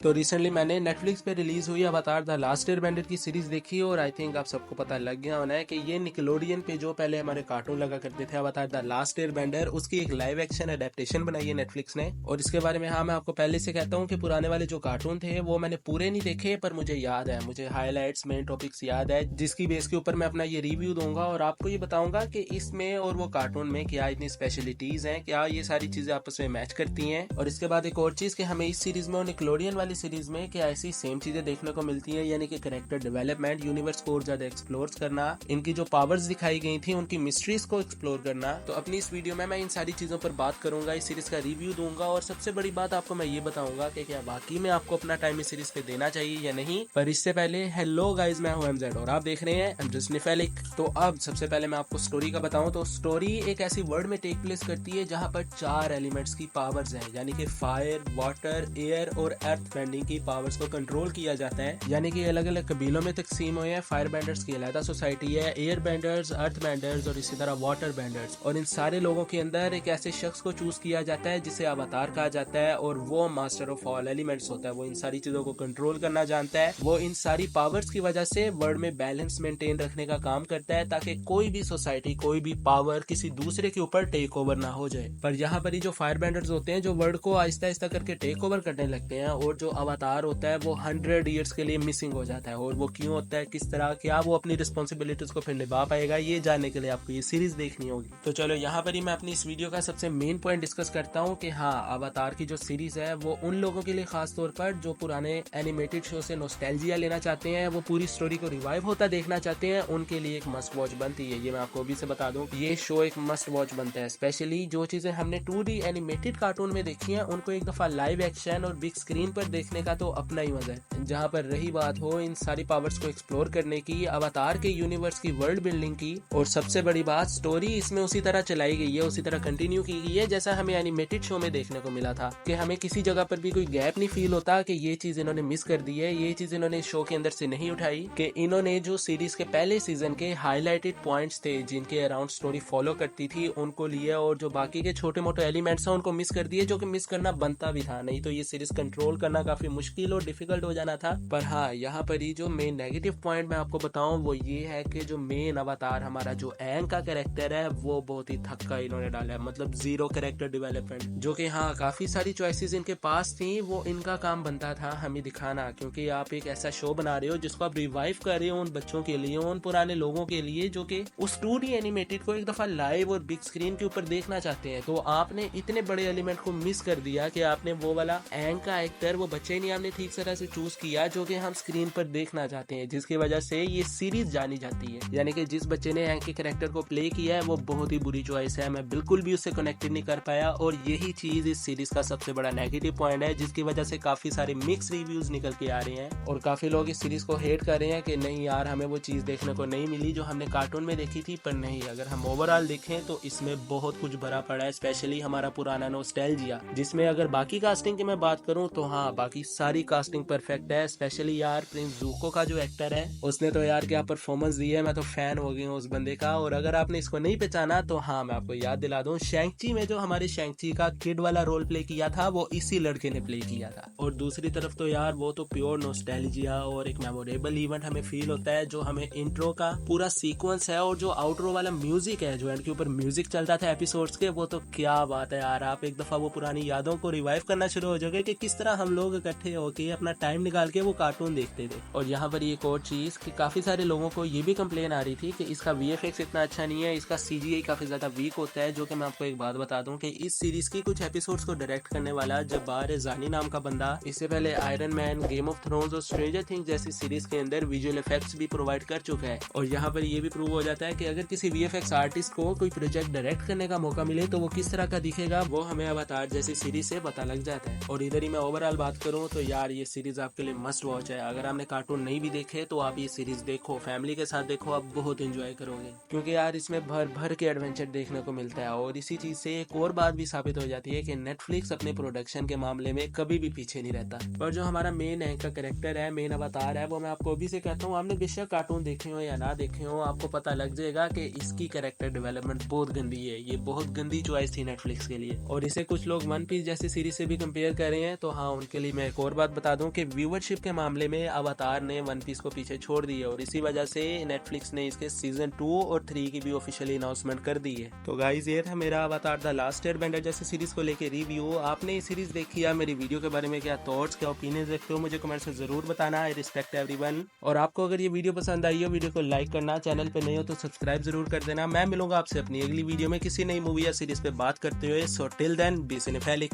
तो रिसेंटली मैंने नेटफ्लिक्स पे रिलीज हुई अवतार द लास्ट एयरबेंडर की सीरीज देखी और आई थिंक आप सबको पता लग गया होना है कि ये निकलोडियन पे जो पहले हमारे कार्टून लगा करते थे अवतार द लास्ट एयरबेंडर, उसकी एक लाइव एक्शन अडेप्टेशन बनाई है नेटफ्लिक्स ने। और इसके बारे में हाँ, मैं आपको पहले से कहता हूँ कि पुराने वाले जो कार्टून थे वो मैंने पूरे नहीं देखे, पर मुझे याद है, मुझे हाईलाइट्स मेन टॉपिक्स याद है, जिसकी बेस के ऊपर मैं अपना ये रिव्यू दूंगा और आपको ये बताऊंगा कि इसमें और वो कार्टून में क्या इतनी स्पेशलिटीज हैं, क्या ये सारी चीजें आपस में मैच करती हैं। और इसके बाद एक और चीज कि हमें इस सीरीज में और निकलोडियन वाली सीरीज में क्या ऐसी सेम चीजें देखने को मिलती है, यानी कि कैरेक्टर डेवलपमेंट, यूनिवर्स को और ज्यादा एक्सप्लोर करना, इनकी जो पावर्स दिखाई गई थी उनकी मिस्ट्रीज को एक्सप्लोर करना। तो अपनी इस वीडियो में मैं इन सारी चीजों पर बात करूंगा, इस सीरीज का रिव्यू दूंगा और सबसे बड़ी बात आपको मैं ये बताऊंगा कि क्या वाकई में आपको अपना टाइम इस सीरीज पे देना चाहिए या नहीं। पर इससे पहले हेलो गाइज, मैं हूं एमजेड और आप देख रहे हैं एमजेड निफेलिक। तो अब सबसे पहले मैं आपको स्टोरी का बताऊं तो स्टोरी एक ऐसी वर्ल्ड में टेक प्लेस करती है जहां पर 4 एलिमेंट्स की पावर्स हैं, यानी कि फायर, वाटर, एयर और अर्थ बेंडिंग की पावर्स को कंट्रोल किया जाता है। यानी कि अलग अलग कबीलों में तकसीम हुए हैं। फायर बेंडर्स की अलग सोसाइटी है, एयर बेंडर्स, अर्थ बेंडर्स और इसी तरह वाटर बेंडर्स। और इन सारे लोगों के अंदर एक ऐसे शख्स को चूज किया जाता है जिसे अवतार कहा जाता है और वो मास्टर ऑफ ऑल एलिमेंट्स होता है। वो इन सारी चीजों को कंट्रोल करना जानता है। वो इन सारी पावर्स की वजह से वर्ल्ड में बैलेंस मेंटेन रखने का काम करता है ताकि कोई भी सोसाइटी, कोई भी पावर किसी दूसरे के ऊपर टेक ओवर ना हो जाए। पर यहाँ पर ही जो फायर बेंडर्स होते हैं जो वर्ल्ड को आहिस्ता आहिस्ता करके टेक ओवर करने लगते हैं, और जो अवतार होता है वो 100 ईयर्स के लिए मिसिंग हो जाता है। और वो क्यों होता है, किस तरह, क्या वो अपनी रिस्पॉन्सिबिलिटीज को फिर निभा पाएगा, ये जानने के लिए आपको ये सीरीज देखनी होगी। तो चलो यहाँ पर ही मैं अपनी इस वीडियो का सबसे मेन पॉइंट डिस्कस करता हूँ कि हाँ, अवतार की जो सीरीज है वो उन लोगों के लिए खास तौर पर जो पुराने एनिमेटेड शो से नॉस्टैल्जिया लेना चाहते हैं, वो पूरी स्टोरी को रिवाइव होता देखना चाहते हैं, उनके लिए एक मस्ट वॉच बनती है। ये मैं आपको अभी से बता दूं, ये शो एक मस्ट वॉच बनता है। स्पेशली जो चीजें हमने 2D एनिमेटेड कार्टून में देखी हैं, उनको एक दफा लाइव एक्शन और बिग स्क्रीन पर देखने का तो अपना ही मजा है। जहाँ पर रही बात हो इन सारी पावर्स को एक्सप्लोर करने की, अवतार के यूनिवर्स की वर्ल्ड बिल्डिंग की, और सबसे बड़ी बात स्टोरी इसमें उसी तरह चलाई गई है, उसी तरह कंटिन्यू की गई है जैसा हमें एनिमेटेड शो में देखने को मिला था। कि हमें किसी जगह पर भी कोई गैप नहीं फील होता कि ये चीज इन्होंने मिस कर दी है, ये चीज इन्होंने शो के अंदर से नहीं उठाई। कि इन्होंने जो सीरीज के पहले सीजन के हाईलाइटेड पॉइंट्स थे जिनके अराउंड स्टोरी फॉलो करती थी उनको लिया, और जो बाकी के छोटे मोटे एलिमेंट्स हैं उनको मिस कर दिए, जो कि मिस करना बनता भी था, नहीं तो ये सीरीज कंट्रोल करना काफी मुश्किल और डिफिकल्ट हो जाना था। पर हाँ, यहाँ पर ही जो मेन नेगेटिव पॉइंट मैं आपको बताऊं वो ये है कि जो मेन अवतार हमारा जो एंग का कैरेक्टर है वो बहुत ही थक्का इन्होंने डाला है, मतलब जीरो कैरेक्टर डेवलपमेंट। जो कि हाँ, काफी सारी चॉइसेस इनके पास थी, वो इनका काम बनता था हमें दिखाना, क्योंकि आप एक ऐसा शो बना रहे हो जिसको आप रिवाइव कर रहे हो उन बच्चों के लिए, उन पुराने लोगों के लिए जो कि उस 2D एनिमेटेड को एक दफा लाइव और बिग स्क्रीन के ऊपर देखना चाहते हैं। तो आपने इतने बड़े एलिमेंट को मिस कर दिया कि आपने वो वाला एंग का एक्टर, वो बच्चे नहीं आपने ठीक तरह से चूज किया जो कि हम स्क्रीन पर देखना चाहते हैं, जिसकी वजह से ये सीरीज जानी जाती है। यानी कि जिस बच्चे ने एंग के कैरेक्टर को प्ले किया है वो बहुत ही बुरी चॉइस है, मैं बिल्कुल भी उससे कनेक्टेड नहीं कर पाया, और यही चीज इस सीरीज का सबसे बड़ा नेगेटिव पॉइंट है, जिसकी वजह से काफी सारे मिक्स रिव्यूज निकल के आ रहे हैं और काफी लोग इस सीरीज को हेट कर रहे हैं कि नहीं यार, हमें वो चीज देखने को नहीं मिली जो हमने कार्टून में देखी थी। पर नहीं, अगर हम ओवरऑल देखें तो इसमें बहुत कुछ भरा पड़ा है, स्पेशली हमारा पुराना नॉस्टैल्जिया, जिसमें अगर बाकी कास्टिंग की मैं बात करूं तो हाँ, बाकी सारी कास्टिंग परफेक्ट है। स्पेशली यार प्रिंस ज़ूको का जो एक्टर है उसने तो यार क्या परफॉर्मेंस दी है, मैं तो फैन हो गई हूँ उस बंदे का। और अगर आपने इसको नहीं पहचाना तो हाँ, मैं आपको याद दिला दूं, शैंक-ची में जो हमारे शैंक-ची का किड वाला रोल प्ले किया था वो इसी लड़के ने प्ले किया था। और दूसरी तरफ तो यार वो तो प्योर नॉस्टैल्जिया और एक मेमोरेबल इवेंट हमें फील होता है, जो हमें इंट्रो का पूरा सीक्वेंस है और जो आउटरो वाला म्यूजिक है, जो इनके ऊपर म्यूजिक चलता था एपिसोड्स के, वो तो क्या बात है यार। आप एक दफा वो पुरानी यादों को रिवाइव करना शुरू हो जाओगे कि किस तरह हम लोग इकट्ठे होके अपना टाइम निकाल के वो कार्टून देखते थे। और यहाँ पर एक और चीज कि काफी सारे लोगों को ये भी कंप्लेन आ रही थी कि इसका VFX इतना अच्छा नहीं है, इसका CGI काफी ज्यादा वीक होता है। जो कि मैं आपको एक बात बता दूं कि इस सीरीज की कुछ एपिसोड्स को डायरेक्ट करने वाला जब्बार जानी नाम का बंदा इससे पहले iron man, game of thrones और स्ट्रेंजर थिंग्स जैसी सीरीज के अंदर विजुअल इफेक्ट्स भी प्रोवाइड कर चुका है। और यहाँ पर ये भी प्रूव हो जाता है कि अगर किसी VFX आर्टिस्ट को कोई प्रोजेक्ट डायरेक्ट करने का मौका मिले तो वो किस तरह का दिखेगा वो हमें अवतार जैसी सीरीज से पता लग जाता है। और इधर ही मैं ओवरऑल बात करूँ तो यार ये सीरीज आपके लिए मस्ट वॉच है। अगर आपने कार्टून नहीं भी देखे तो आप ये सीरीज देखो, फैमिली के साथ देखो, आप बहुत एंजॉय करोगे, क्योंकि यार इसमें भर भर के एडवेंचर देखने को मिलता है। और इसी चीज से एक और बात भी साबित हो जाती है कि नेटफ्लिक्स अपने प्रोडक्शन के मामले में कभी भी पीछे नहीं रहता। और जो हमारा मेन एंग का कैरेक्टर है, मेन अवतार है, वो मैं आपको अभी से कहता हूँ, आपने बेशक कार्टून देखे हो या ना देखे हो, आपको पता लग जाएगा कि इसकी कैरेक्टर डेवलपमेंट बहुत गंदी है। ये बहुत गंदी चॉइस थी नेटफ्लिक्स के लिए। और इसे कुछ लोग वन पीस जैसी सीरीज से भी कंपेयर कर रहे हैं, तो हाँ, उनके लिए फाइनली मैं एक और बात बता दूं कि व्यूवरशिप के मामले में अवतार ने वन पीस को पीछे छोड़ दिया और इसी वजह से नेटफ्लिक्स ने इसके सीजन 2 और 3 की भी ऑफिशियली अनाउंसमेंट कर दी है। तो गाइस ये था मेरा अवतार द लास्ट एयरबेंडर जैसे सीरीज को लेके रिव्यू। आपने ये सीरीज देखी या मेरी वीडियो के बारे में क्या थॉट्स क्या ओपिनियन रखते हो मुझे कमेंट से जरूर बताना। I respect everyone. और आपको अगर ये वीडियो पसंद आई हो वीडियो को लाइक करना, चैनल पे नए हो तो सब्सक्राइब जरूर कर देना। मैं मिलूंगा आपसे अपनी अगली वीडियो में किसी नई मूवी या सीरीज पे बात करते हुए। So till then be सिनेफेलिक।